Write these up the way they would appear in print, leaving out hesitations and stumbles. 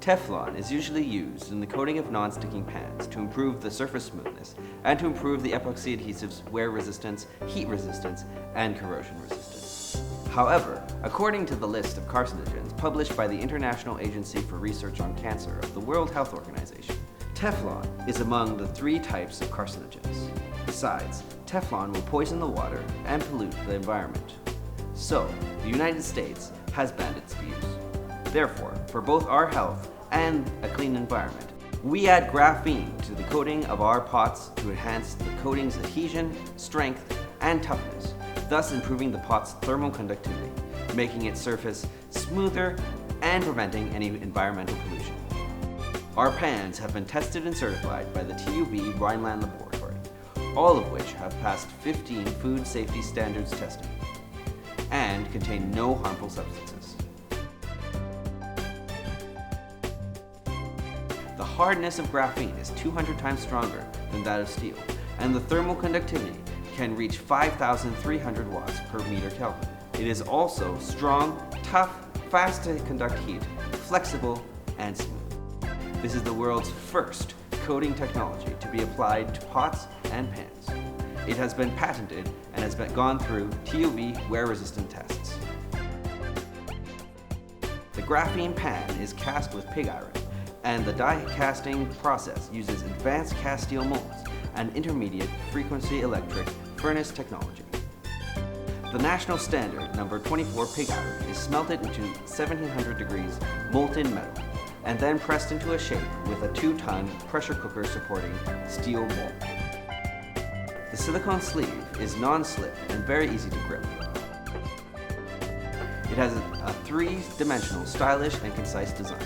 Teflon is usually used in the coating of non-sticking pans to improve the surface smoothness and to improve the epoxy adhesive's wear resistance, heat resistance, and corrosion resistance. However, according to the list of carcinogens published by the International Agency for Research on Cancer of the World Health Organization, Teflon is among the 3 types of carcinogens. Besides, Teflon will poison the water and pollute the environment. So, the United States has banned its use. Therefore, for both our health and a clean environment, we add graphene to the coating of our pots to enhance the coating's adhesion, strength, and toughness, thus improving the pot's thermal conductivity, making its surface smoother and preventing any environmental pollution. Our pans have been tested and certified by the TUV Rhineland Laboratory, all of which have passed 15 food safety standards testing and contain no harmful substances. The hardness of graphene is 200 times stronger than that of steel, and the thermal conductivity can reach 5,300 watts per meter Kelvin. It is also strong, tough, fast to conduct heat, flexible, and smooth. This is the world's first coating technology to be applied to pots and pans. It has been patented and has gone through TUV wear-resistant tests. The graphene pan is cast with pig iron, and the die casting process uses advanced cast steel molds and intermediate frequency electric furnace technology. The national standard number 24 pig iron is smelted into 1700 degrees molten metal and then pressed into a shape with a 2-ton pressure cooker supporting steel mold. The silicone sleeve is non-slip and very easy to grip. It has a 3-dimensional, stylish, and concise design.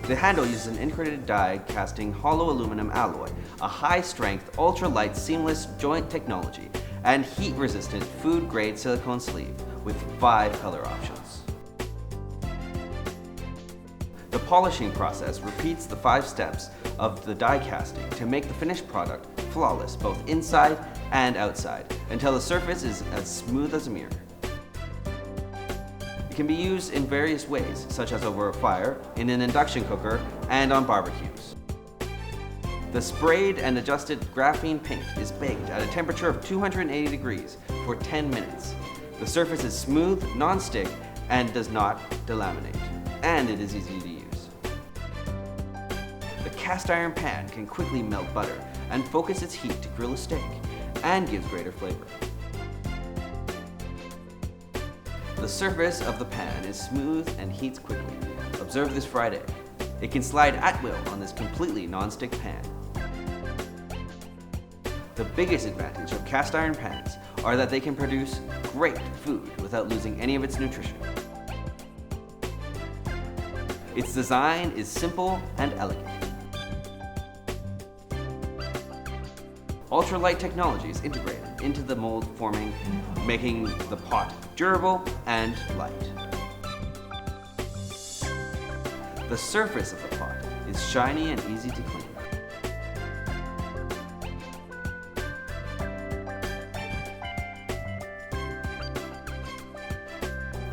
The handle uses an integrated die casting hollow aluminum alloy, a high-strength, ultra-light, seamless joint technology, and heat-resistant food-grade silicone sleeve with 5 color options. The polishing process repeats the 5 steps of the die casting to make the finished product flawless both inside and outside until the surface is as smooth as a mirror. It can be used in various ways, such as over a fire, in an induction cooker, and on barbecues. The sprayed and adjusted graphene paint is baked at a temperature of 280 degrees for 10 minutes. The surface is smooth, non-stick, and does not delaminate, and it is easy to use. The cast iron pan can quickly melt butter and focus its heat to grill a steak, and gives greater flavor. The surface of the pan is smooth and heats quickly. Observe this fried egg. It can slide at will on this completely non-stick pan. The biggest advantage of cast iron pans are that they can produce great food without losing any of its nutrition. Its design is simple and elegant. Ultralight technology is integrated into the mold forming, making the pot durable and light. The surface of the pot is shiny and easy to clean.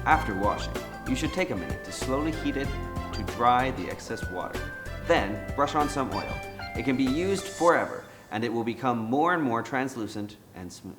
After washing, you should take a minute to slowly heat it to dry the excess water. Then, brush on some oil. It can be used forever, and it will become more and more translucent and smooth.